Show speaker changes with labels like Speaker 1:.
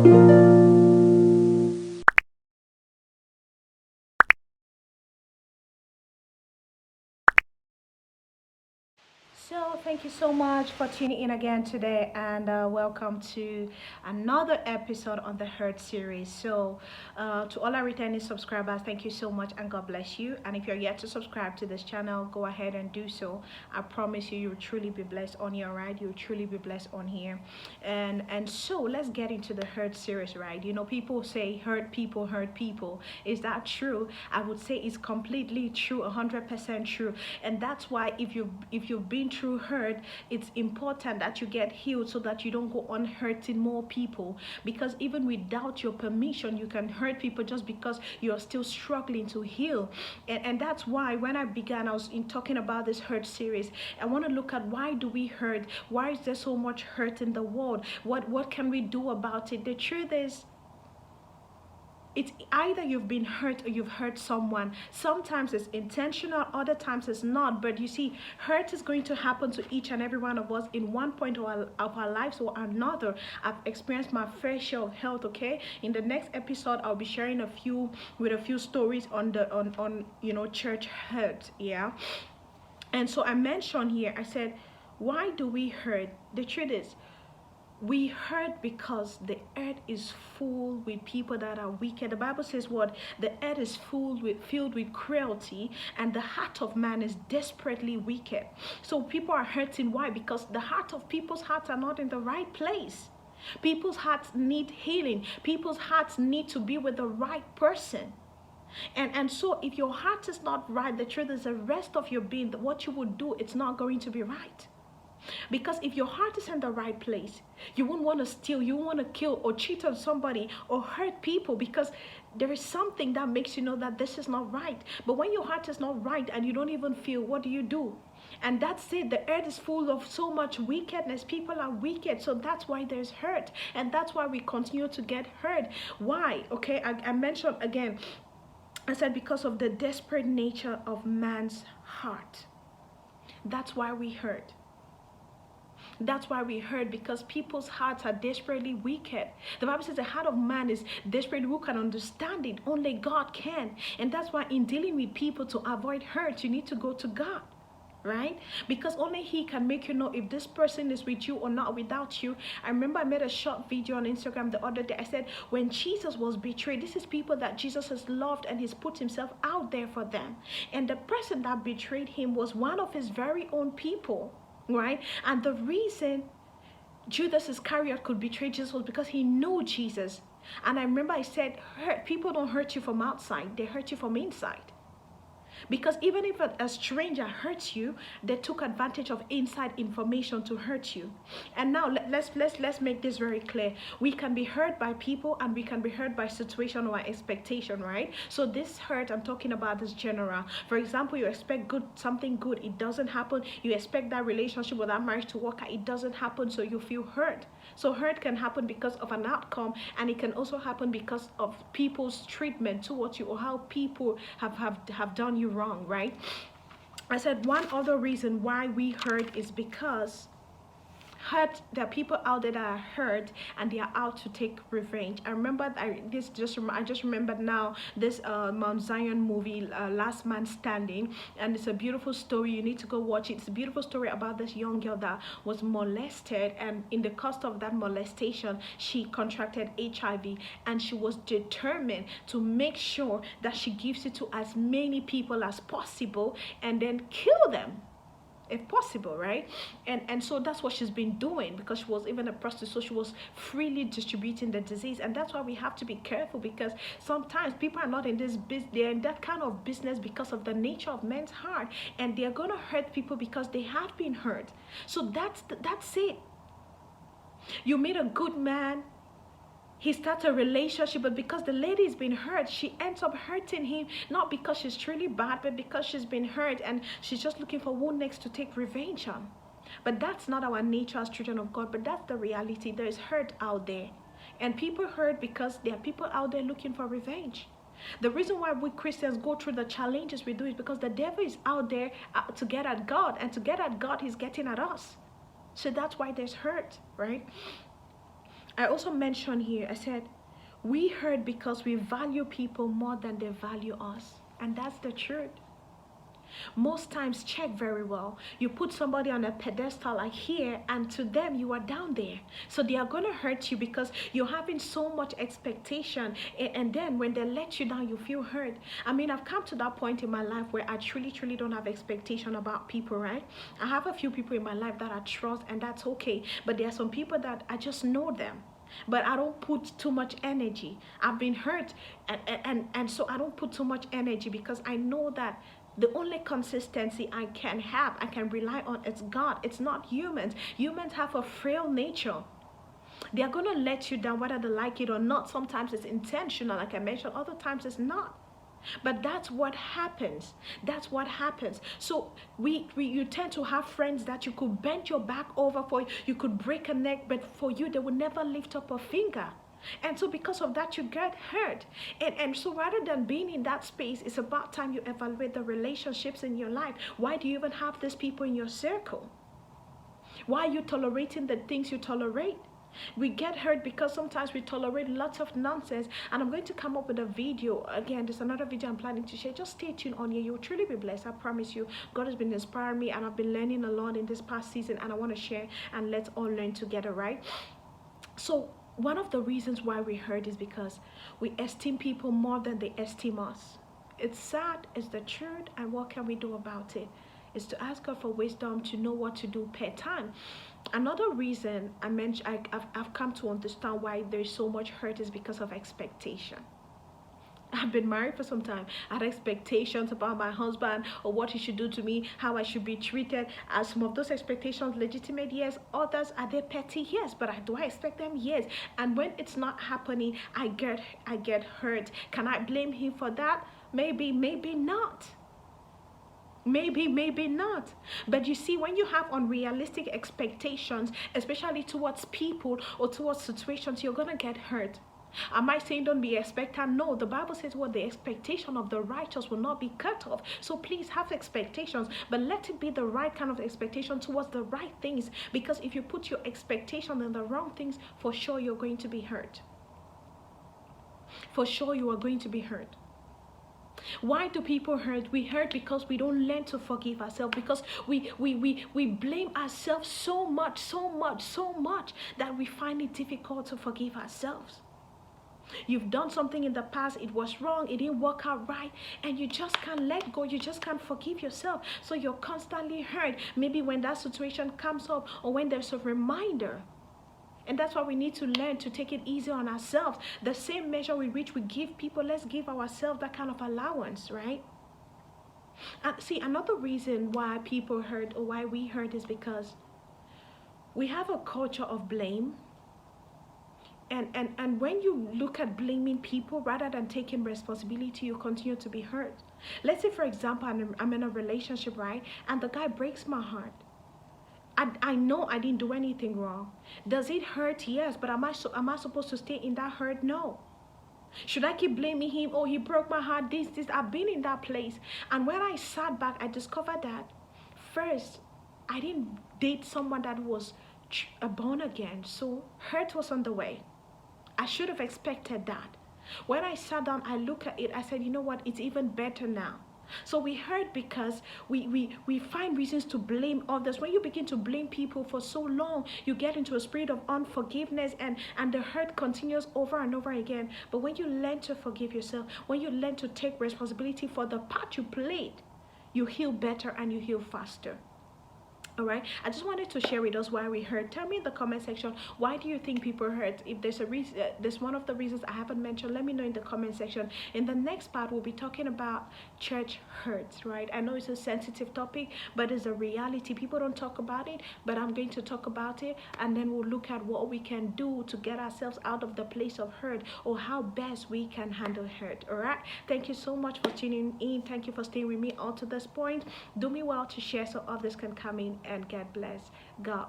Speaker 1: So, thank you so much for tuning in again today, and welcome to another episode on the Hurt series. So, to all our returning subscribers, thank you so much, and God bless you. And if you're yet to subscribe to this channel, go ahead and do so. I promise you, you'll truly be blessed on your ride. You'll truly be blessed on here. And so, let's get into the Hurt series, right? You know, people say hurt people hurt people. Is that true? I would say it's completely true, 100% true. And that's why if you've been through hurt, it's important that you get healed so that you don't go on hurting more people, because even without your permission you can hurt people just because you're still struggling to heal. And that's why when I began, I was in talking about this hurt series. I want to look at why do we hurt, why is there so much hurt in the world, what can we do about it. The truth is, it's either you've been hurt or you've hurt someone. Sometimes it's intentional, other times it's not. But you see, hurt is going to happen to each and every one of us in one point of our lives or another. I've experienced my fair share of hurt. Okay, in the next episode I'll be sharing a few stories on the on church hurt. Yeah. And so I mentioned here, I said, why do we hurt? The truth is, we hurt because the earth is full with people that are wicked. The Bible says what? The earth is filled with cruelty, and the heart of man is desperately wicked. So people are hurting. Why? Because the heart of people's hearts are not in the right place. People's hearts need healing. People's hearts need to be with the right person. And so if your heart is not right, the truth is the rest of your being, what you would do, it's not going to be right. Because if your heart is in the right place, you won't want to steal, you won't want to kill or cheat on somebody or hurt people, because there is something that makes you know that this is not right. But when your heart is not right and you don't even feel, what do? And that's it. The earth is full of so much wickedness. People are wicked. So that's why there's hurt. And that's why we continue to get hurt. Why? Okay, I mentioned again, I said because of the desperate nature of man's heart. That's why we hurt. That's why we hurt, because people's hearts are desperately wicked. The Bible says the heart of man is desperately, who can understand it? Only God can. And that's why in dealing with people, to avoid hurt, you need to go to God. Right? Because only He can make you know if this person is with you or not without you. I remember I made a short video on Instagram the other day. I said, when Jesus was betrayed, this is people that Jesus has loved and He's put Himself out there for them. And the person that betrayed Him was one of His very own people. Right? And the reason Judas Iscariot could betray Jesus was because he knew Jesus. And I remember I said, people don't hurt you from outside, they hurt you from inside. Because even if a stranger hurts you, they took advantage of inside information to hurt you. And now let's make this very clear. We can be hurt by people and we can be hurt by situation or expectation, right? So this hurt I'm talking about is general. For example, you expect something good, it doesn't happen. You expect that relationship or that marriage to work out, it doesn't happen, so you feel hurt. So hurt can happen because of an outcome, and it can also happen because of people's treatment towards you or how people have done you wrong, right? I said one other reason why we hurt is because there are people out there that are hurt and they are out to take revenge. I remember I just remembered now this Mount Zion movie, Last Man Standing, and it's a beautiful story. You need to go watch it. It's a beautiful story about this young girl that was molested, and in the course of that molestation she contracted HIV, and she was determined to make sure that she gives it to as many people as possible and then kill them if possible, right? And so that's what she's been doing, because she was even a prostitute, so she was freely distributing the disease. And that's why we have to be careful, because sometimes people are not in this business, they're in that kind of business because of the nature of men's heart, and they're gonna hurt people because they have been hurt. So that's it. You meet a good man, he starts a relationship, but because the lady's been hurt, she ends up hurting him, not because she's truly bad, but because she's been hurt and she's just looking for who next to take revenge on. But that's not our nature as children of God, but that's the reality. There is hurt out there, and people hurt because there are people out there looking for revenge. The reason why we Christians go through the challenges we do is because the devil is out there to get at God, and to get at God, he's getting at us. So that's why there's hurt, right? I also mentioned here, I said, we hurt because we value people more than they value us. And that's the truth. Most times, check very well. You put somebody on a pedestal like here, and to them, you are down there. So they are going to hurt you because you're having so much expectation. And then when they let you down, you feel hurt. I mean, I've come to that point in my life where I truly, truly don't have expectation about people, right? I have a few people in my life that I trust, and that's okay. But there are some people that I just know them, but I don't put too much energy. I've been hurt, and so I don't put too much energy because I know that the only consistency I can rely on, it's God. It's not humans. Humans have a frail nature. They are going to let you down whether they like it or not. Sometimes it's intentional, like I mentioned. Other times it's not. But that's what happens. That's what happens. So you tend to have friends that you could bend your back over for. You could break a neck, but for you, they would never lift up a finger. And so because of that, you get hurt. And so rather than being in that space, it's about time you evaluate the relationships in your life. Why do you even have these people in your circle? Why are you tolerating the things you tolerate? We get hurt because sometimes we tolerate lots of nonsense. And I'm going to come up with a video. Again, there's another video I'm planning to share. Just stay tuned on here. You'll truly be blessed. I promise you. God has been inspiring me, and I've been learning a lot in this past season. And I want to share, and let's all learn together, right? So one of the reasons why we hurt is because we esteem people more than they esteem us. It's sad, it's the truth, and what can we do about it? Is to ask God for wisdom to know what to do per time. Another reason I've come to understand why there's so much hurt is because of expectation. I've been married for some time. I had expectations about my husband or what he should do to me, how I should be treated. Are some of those expectations legitimate? Yes. Others, are they petty? Yes. But do I expect them? Yes. And when it's not happening, I get hurt. Can I blame him for that? Maybe, maybe not. Maybe not. But you see, when you have unrealistic expectations, especially towards people or towards situations, you're going to get hurt. Am I saying don't be expectant? No, the Bible says what the expectation of the righteous will not be cut off. So please have expectations, but let it be the right kind of expectation towards the right things. Because if you put your expectation in the wrong things, for sure you're going to be hurt. For sure you are going to be hurt. Why do people hurt? We hurt because we don't learn to forgive ourselves, because we blame ourselves so much that we find it difficult to forgive ourselves. You've done something in the past, it was wrong, it didn't work out right, and you just can't let go, you just can't forgive yourself. So you're constantly hurt, maybe when that situation comes up or when there's a reminder. And that's why we need to learn to take it easy on ourselves. The same measure with which we give people, let's give ourselves that kind of allowance, right? And see, another reason why people hurt or why we hurt is because we have a culture of blame. And when you look at blaming people rather than taking responsibility, you continue to be hurt. Let's say, for example, I'm in a relationship, right? And the guy breaks my heart. I know I didn't do anything wrong. Does it hurt? Yes. But am I supposed to stay in that hurt? No. Should I keep blaming him? Oh, he broke my heart. This. I've been in that place. And when I sat back, I discovered that first, I didn't date someone that was born again. So hurt was on the way. I should have expected that. When I sat down, I looked at it. I said, you know what? It's even better now. So we hurt because we find reasons to blame others. When you begin to blame people for so long, you get into a spirit of unforgiveness, and the hurt continues over and over again. But when you learn to forgive yourself, when you learn to take responsibility for the part you played, you heal better and you heal faster. All right, I just wanted to share with us why we hurt. Tell me in the comment section, why do you think people hurt? If there's a reason, there's one of the reasons I haven't mentioned, let me know in the comment section. In the next part, we'll be talking about church hurts, right? I know it's a sensitive topic, but it's a reality. People don't talk about it, but I'm going to talk about it, and then we'll look at what we can do to get ourselves out of the place of hurt, or how best we can handle hurt. All right, thank you so much for tuning in. Thank you for staying with me all to this point. Do me well to share so others can come in and get blessed. God